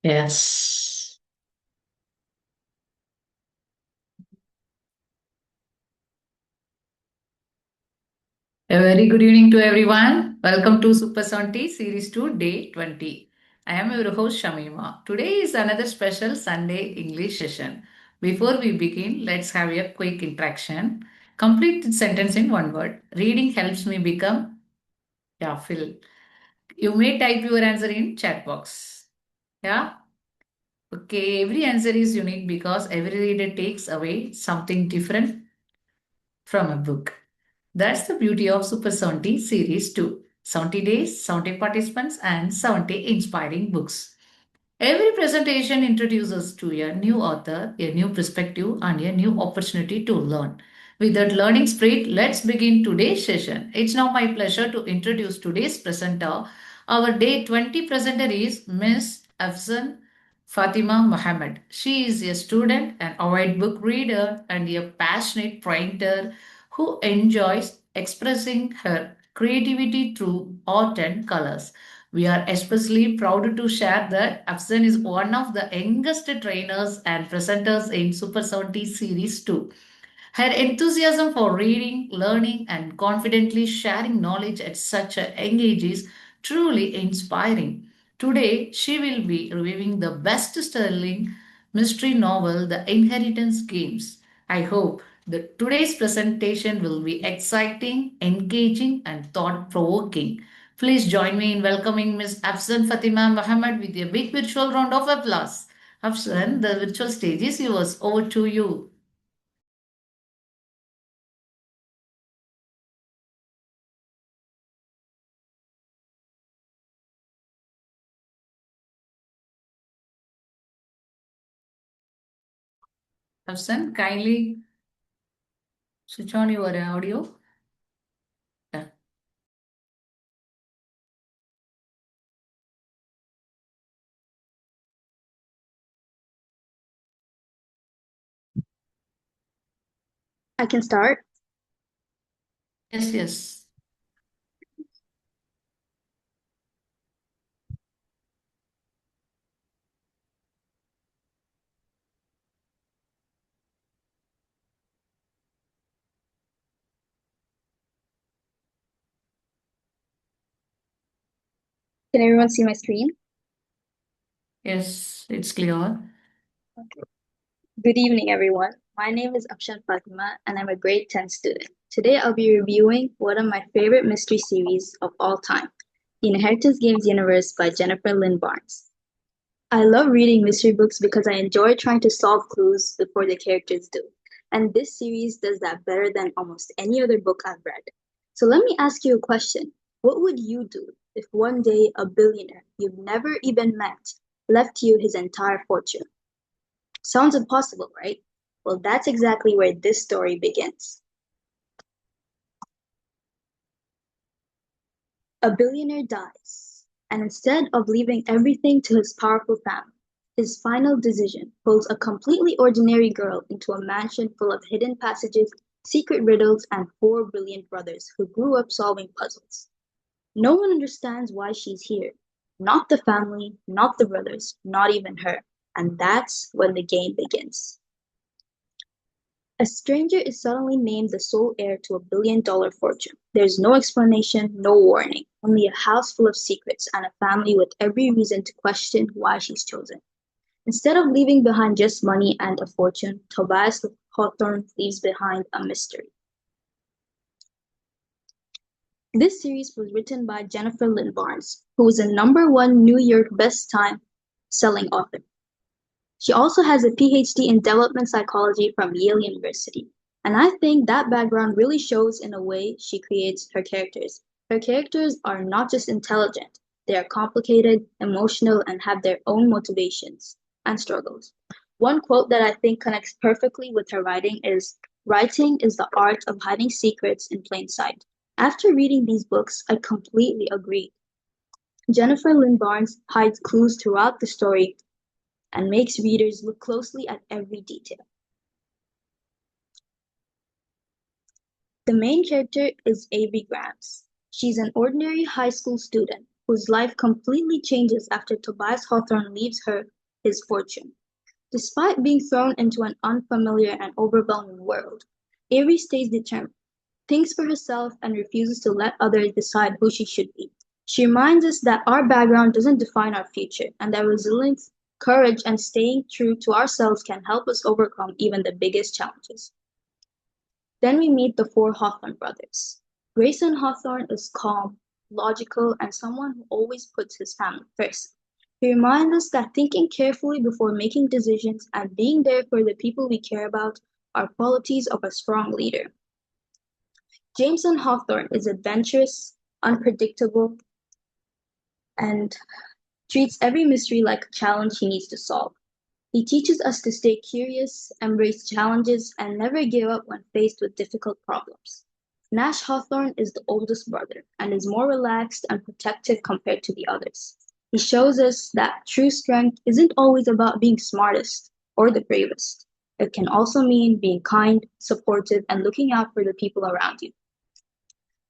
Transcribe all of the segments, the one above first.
Yes. A very good evening to everyone. Welcome to Super Santi Series 2, Day 20. I am your host Shamima. Today is another special Sunday English session. Before we begin, let's have a quick interaction. Complete the sentence in one word. Reading helps me become, yeah, Phil. You may type your answer in chat box. Yeah? Okay, every answer is unique because every reader takes away something different from a book. That's the beauty of Super 70 Series 2. 70 days, 70 participants, and 70 inspiring books. Every presentation introduces to a new author, a new perspective, and a new opportunity to learn. With that learning spirit, let's begin today's session. It's now my pleasure to introduce today's presenter. Our day 20 presenter is Miss Afshan Fatima Mohammed. She is a student, an avid book reader, and a passionate painter who enjoys expressing her creativity through art and colors. We are especially proud to share that Afshan is one of the youngest trainers and presenters in Super 70 Series 2. Her enthusiasm for reading, learning, and confidently sharing knowledge at such a young age is truly inspiring. Today, she will be reviewing the best-selling mystery novel, The Inheritance Games. I hope that today's presentation will be exciting, engaging, and thought-provoking. Please join me in welcoming Ms. Afshan Fatima Muhammad with a big virtual round of applause. Afshan, the virtual stage is yours. Over to you. Afshan, kindly switch on your audio. Yeah. I can start. Yes, yes. Can everyone see my screen? Yes, it's clear. Okay. Good evening, everyone. My name is Afshan Fathima, and I'm a grade 10 student. Today, I'll be reviewing one of my favorite mystery series of all time, The Inheritance Games Universe by Jennifer Lynn Barnes. I love reading mystery books because I enjoy trying to solve clues before the characters do, and this series does that better than almost any other book I've read. So let me ask you a question. What would you do if one day a billionaire you've never even met left you his entire fortune? Sounds impossible, right? Well, that's exactly where this story begins. A billionaire dies, and instead of leaving everything to his powerful family, his final decision pulls a completely ordinary girl into a mansion full of hidden passages, secret riddles, and four brilliant brothers who grew up solving puzzles. No one understands why she's here. Not the family, not the brothers, not even her. And that's when the game begins. A stranger is suddenly named the sole heir to a $1 billion fortune. There's no explanation, no warning, only a house full of secrets and a family with every reason to question why she's chosen. Instead of leaving behind just money and a fortune, Tobias Hawthorne leaves behind a mystery. This series was written by Jennifer Lynn Barnes, who is a #1 New York Best Time selling author. She also has a PhD in development psychology from Yale University. And I think that background really shows in the way she creates her characters. Her characters are not just intelligent, they are complicated, emotional, and have their own motivations and struggles. One quote that I think connects perfectly with her writing is, "Writing is the art of hiding secrets in plain sight." After reading these books, I completely agree. Jennifer Lynn Barnes hides clues throughout the story and makes readers look closely at every detail. The main character is Avery Grams. She's an ordinary high school student, whose life completely changes after Tobias Hawthorne leaves her his fortune. Despite being thrown into an unfamiliar and overwhelming world, Avery stays determined, thinks for herself, and refuses to let others decide who she should be. She reminds us that our background doesn't define our future, and that resilience, courage, and staying true to ourselves can help us overcome even the biggest challenges. Then we meet the four Hawthorne brothers. Grayson Hawthorne is calm, logical, and someone who always puts his family first. He reminds us that thinking carefully before making decisions and being there for the people we care about are qualities of a strong leader. Jameson Hawthorne is adventurous, unpredictable, and treats every mystery like a challenge he needs to solve. He teaches us to stay curious, embrace challenges, and never give up when faced with difficult problems. Nash Hawthorne is the oldest brother and is more relaxed and protective compared to the others. He shows us that true strength isn't always about being smartest or the bravest. It can also mean being kind, supportive, and looking out for the people around you.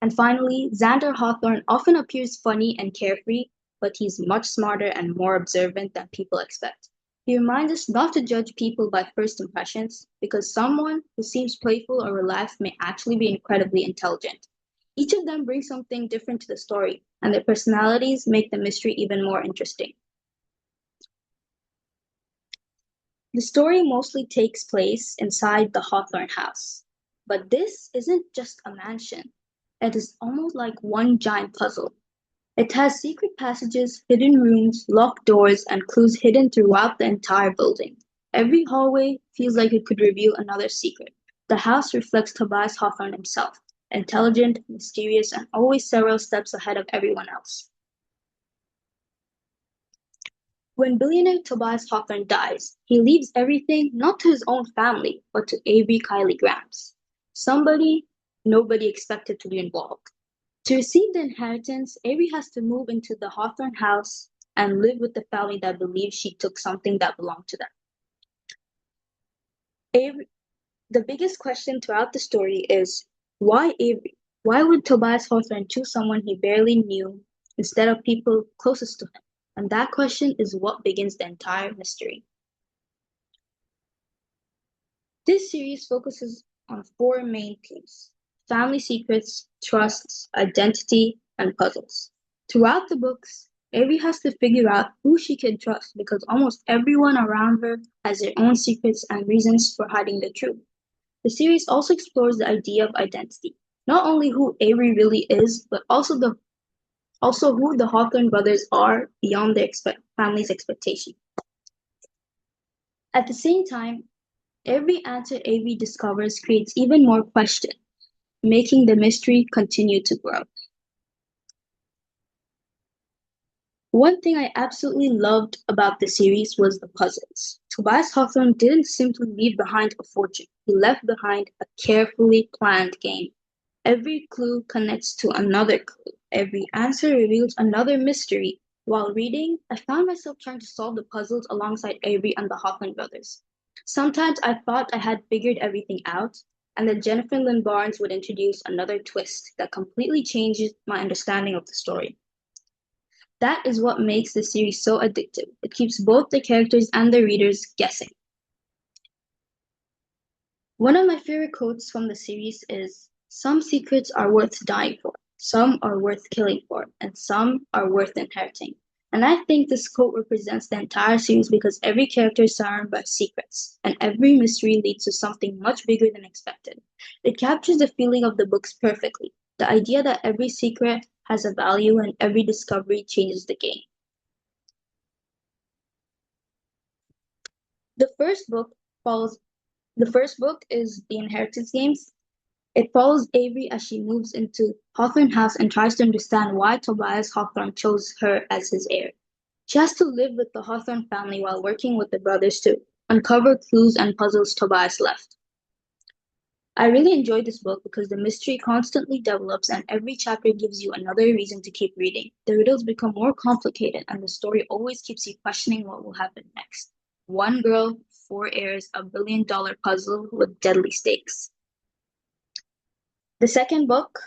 And finally, Xander Hawthorne often appears funny and carefree, but he's much smarter and more observant than people expect. He reminds us not to judge people by first impressions, because someone who seems playful or relaxed may actually be incredibly intelligent. Each of them brings something different to the story, and their personalities make the mystery even more interesting. The story mostly takes place inside the Hawthorne house, but this isn't just a mansion. It is almost like one giant puzzle. It has secret passages, hidden rooms, locked doors, and clues hidden throughout the entire building. Every hallway feels like it could reveal another secret. The house reflects Tobias Hawthorne himself, intelligent, mysterious, and always several steps ahead of everyone else. When billionaire Tobias Hawthorne dies, he leaves everything not to his own family, but to Avery Kylie Grams, somebody nobody expected to be involved. To receive the inheritance, Avery has to move into the Hawthorne house and live with the family that believes she took something that belonged to them. Avery, the biggest question throughout the story is why Avery? Why would Tobias Hawthorne choose someone he barely knew instead of people closest to him? And that question is what begins the entire mystery. This series focuses on four main themes: family secrets, trusts, identity, and puzzles. Throughout the books, Avery has to figure out who she can trust because almost everyone around her has their own secrets and reasons for hiding the truth. The series also explores the idea of identity, not only who Avery really is, but also who the Hawthorne brothers are beyond their family's expectation. At the same time, every answer Avery discovers creates even more questions, making the mystery continue to grow. One thing I absolutely loved about the series was the puzzles. Tobias Hawthorne didn't simply leave behind a fortune, he left behind a carefully planned game. Every clue connects to another clue. Every answer reveals another mystery. While reading, I found myself trying to solve the puzzles alongside Avery and the Hawthorne brothers. Sometimes I thought I had figured everything out, and then Jennifer Lynn Barnes would introduce another twist that completely changes my understanding of the story. That is what makes the series so addictive. It keeps both the characters and the readers guessing. One of my favorite quotes from the series is, "Some secrets are worth dying for, some are worth killing for, and some are worth inheriting." And I think this quote represents the entire series because every character is surrounded by secrets, and every mystery leads to something much bigger than expected. It captures the feeling of the books perfectly, the idea that every secret has a value and every discovery changes the game. The first book follows the first book is The Inheritance Games. It follows Avery as she moves into Hawthorne House and tries to understand why Tobias Hawthorne chose her as his heir. She has to live with the Hawthorne family while working with the brothers to uncover clues and puzzles Tobias left. I really enjoyed this book because the mystery constantly develops and every chapter gives you another reason to keep reading. The riddles become more complicated and the story always keeps you questioning what will happen next. One girl, four heirs, $1 billion puzzle with deadly stakes. The second book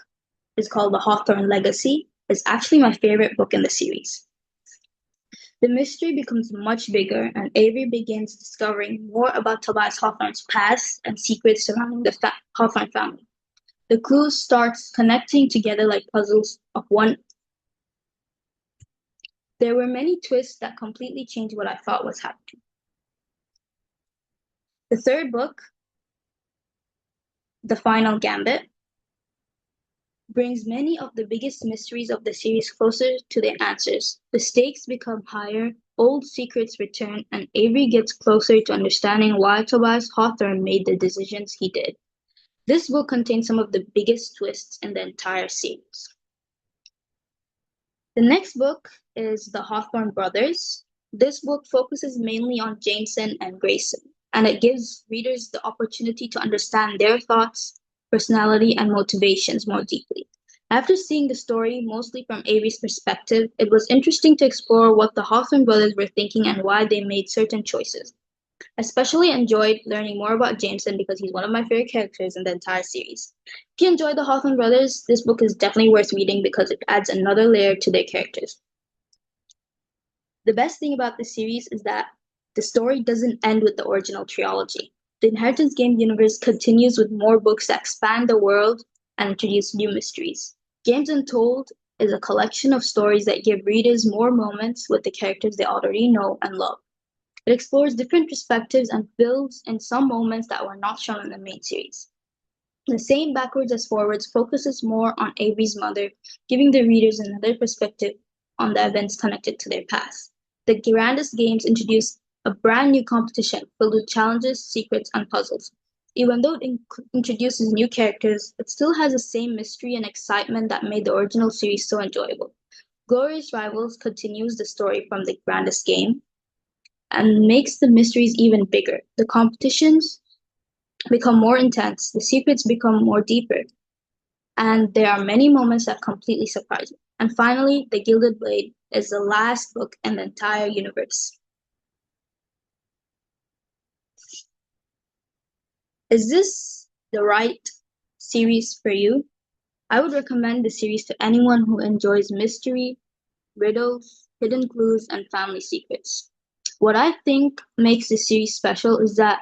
is called The Hawthorne Legacy. is actually my favorite book in the series. The mystery becomes much bigger, and Avery begins discovering more about Tobias Hawthorne's past and secrets surrounding the Hawthorne family. The clues start connecting together like puzzles of one. There were many twists that completely changed what I thought was happening. The third book, The Final Gambit, brings many of the biggest mysteries of the series closer to their answers. The stakes become higher, old secrets return, and Avery gets closer to understanding why Tobias Hawthorne made the decisions he did. This book contains some of the biggest twists in the entire series. The next book is The Hawthorne Brothers. This book focuses mainly on Jameson and Grayson, and it gives readers the opportunity to understand their thoughts, personality, and motivations more deeply. After seeing the story mostly from Avery's perspective, it was interesting to explore what the Hawthorne brothers were thinking and why they made certain choices. Especially enjoyed learning more about Jameson because he's one of my favorite characters in the entire series. If you enjoy the Hawthorne brothers, this book is definitely worth reading because it adds another layer to their characters. The best thing about this series is that the story doesn't end with the original trilogy. The Inheritance Game universe continues with more books that expand the world and introduce new mysteries. Games Untold is a collection of stories that give readers more moments with the characters they already know and love. It explores different perspectives and builds in some moments that were not shown in the main series. The same backwards as forwards focuses more on Avery's mother, giving the readers another perspective on the events connected to their past. The grandest games introduce a brand new competition filled with challenges, secrets, and puzzles. Even though it introduces new characters, it still has the same mystery and excitement that made the original series so enjoyable. Glorious Rivals continues the story from the grandest game and makes the mysteries even bigger. The competitions become more intense, the secrets become more deeper, and there are many moments that completely surprise you. And finally, The Gilded Blade is the last book in the entire universe. Is this the right series for you? I would recommend the series to anyone who enjoys mystery, riddles, hidden clues, and family secrets. What I think makes this series special is that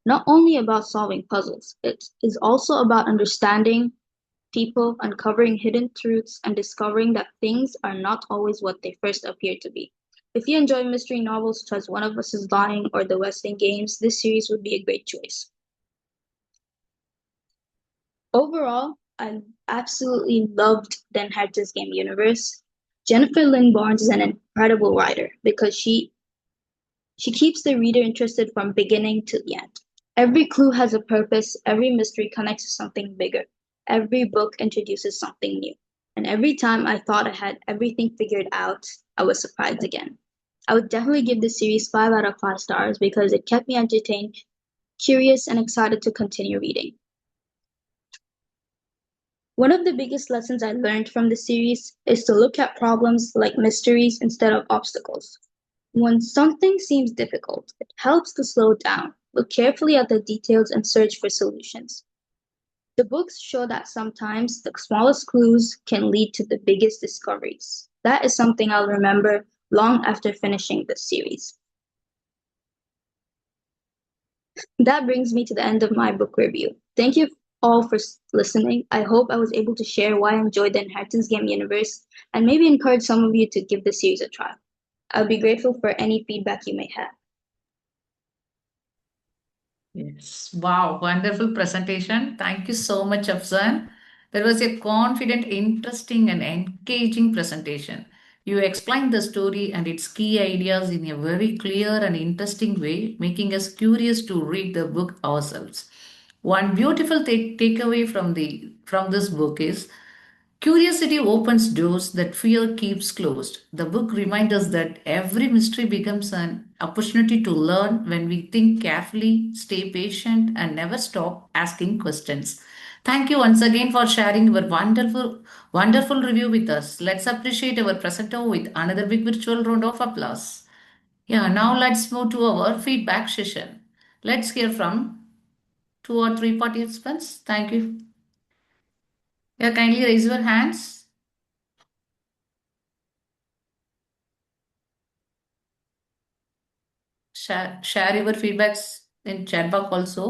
not only about solving puzzles, it is also about understanding people, uncovering hidden truths, and discovering that things are not always what they first appear to be. If you enjoy mystery novels such as One of Us is Lying or The West End Games, this series would be a great choice. Overall, I absolutely loved the Inheritance Game universe. Jennifer Lynn Barnes is an incredible writer because she keeps the reader interested from beginning to the end. Every clue has a purpose, every mystery connects to something bigger, every book introduces something new. And every time I thought I had everything figured out, I was surprised again. I would definitely give this series 5 out of 5 stars because it kept me entertained, curious, and excited to continue reading. One of the biggest lessons I learned from the series is to look at problems like mysteries instead of obstacles. When something seems difficult, it helps to slow down, look carefully at the details, and search for solutions. The books show that sometimes the smallest clues can lead to the biggest discoveries. That is something I'll remember long after finishing the series. That brings me to the end of my book review. Thank you all for listening. I hope I was able to share why I enjoyed the Inheritance Game universe and maybe encourage some of you to give the series a try. I'll be grateful for any feedback you may have. Yes. Wow, wonderful presentation. Thank you so much, Afzan. That was a confident, interesting, and engaging presentation. You explained the story and its key ideas in a very clear and interesting way, making us curious to read the book ourselves. One beautiful takeaway from this book is curiosity opens doors that fear keeps closed. The book reminds us that every mystery becomes an opportunity to learn when we think carefully, stay patient, and never stop asking questions. Thank you once again for sharing your wonderful review with us. Let's appreciate our presenter with another big virtual round of applause. Yeah, now let's move to our feedback session. Let's hear from two or three participants. Thank you. Yeah, kindly raise your hands. share your feedbacks in chat box also.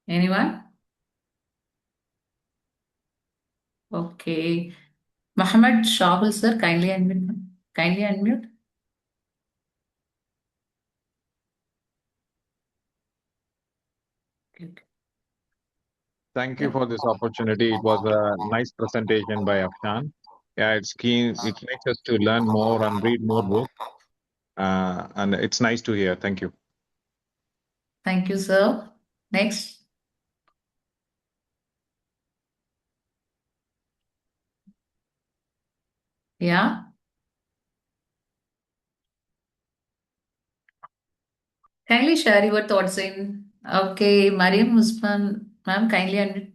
Anyone? Okay. Muhammad Shahul sir, kindly unmute. Kindly unmute. Okay, okay. Thank you Yeah. for this opportunity. It was a nice presentation by Afshan. Yeah, it's keen. It makes us to learn more and read more books. And it's nice to hear. Thank you. Thank you, sir. Next. Yeah. Kindly share your thoughts in. Okay, Mariam Usman, ma'am, kindly unmute.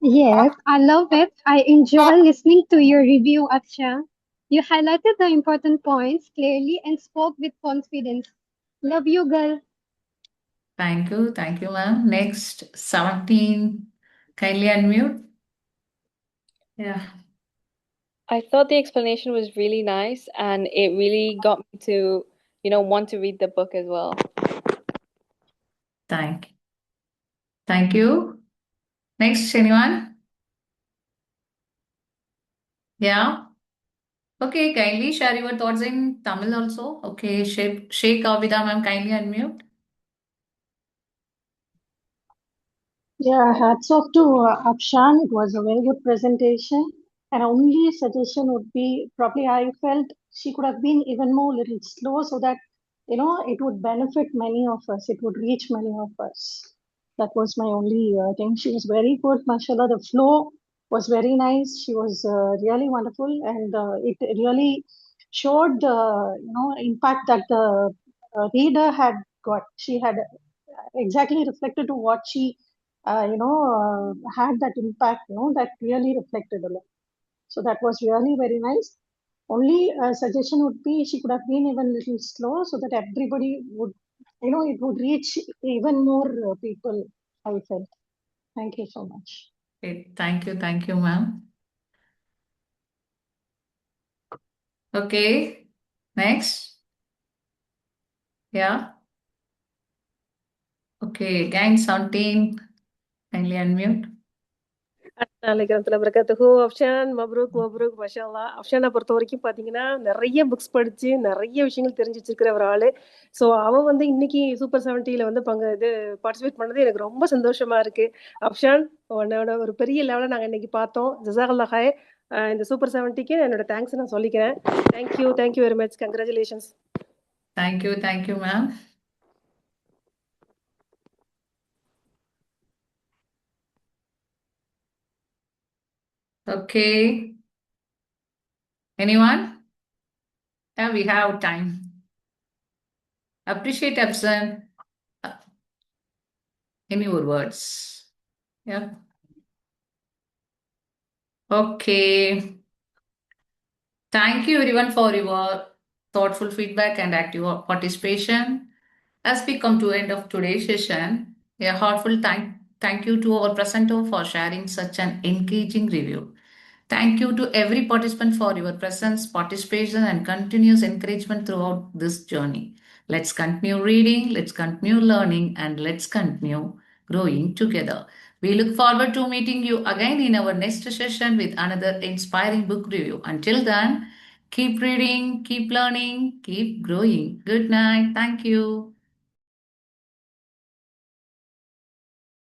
Yes, I love it. I enjoy listening to your review, Aksha. You highlighted the important points clearly and spoke with confidence. Love you, girl. Thank you, ma'am. Next, 17. Kindly unmute. Yeah. I thought the explanation was really nice and it really got me to, want to read the book as well. Thank Thank you. Next, anyone? Yeah. Okay, kindly share your thoughts in Tamil also. Okay, Sheikh Abida ma'am, kindly unmute. Yeah, hats off to Afshan. It was a very good presentation. And only suggestion would be probably I felt she could have been even more little slow so that it would benefit many of us. It would reach many of us. That was my only thing. She was very good, mashallah. The flow was very nice. She was really wonderful, and it really showed the impact that the reader had got. She had exactly reflected to what she had that impact, that really reflected a lot. So that was really very nice. Only suggestion would be she could have been even little slow so that everybody would, it would reach even more people, I felt. Thank you so much. Okay, thank you, ma'am. Okay, next. Yeah. Okay, gang 17. Kindly unmute. அலைக்கிறதுல வரகத்துஹு Afshan மப்ரூக் மப்ரூக் மஷால்லா அஃப்ஷானை பொறுத்த வரைக்கும் பார்த்தீங்கன்னா நிறைய books படித்து நிறைய விஷயங்கள் தெரிஞ்சு வச்சிருக்கிற ஒரு ஆள் ஸோ அவள் வந்து இன்னைக்கு சூப்பர் 70ல வந்து பார்ட்டிசிபேட் பண்ணது எனக்கு ரொம்ப சந்தோஷமா இருக்கு அஃப்ஷான் உன்னோட ஒரு பெரிய லெவலில் நாங்கள் இன்னைக்கு பார்த்தோம் ஜசாகல்லா ஹாய் இந்த சூப்பர் 70க்கு என்னோட தேங்க்ஸ் நான் சொல்லிக்கிறேன் thank you very much congratulations Thank you, ma'am. Okay, anyone? Yeah, we have time. Appreciate Epson in your words. Yeah. Okay. Thank you everyone for your thoughtful feedback and active participation. As we come to end of today's session, a heartfelt thank you to our presenter for sharing such an engaging review. Thank you to every participant for your presence, participation, and continuous encouragement throughout this journey. Let's continue reading, let's continue learning, and let's continue growing together. We look forward to meeting you again in our next session with another inspiring book review. Until then, keep reading, keep learning, keep growing. Good night. Thank you.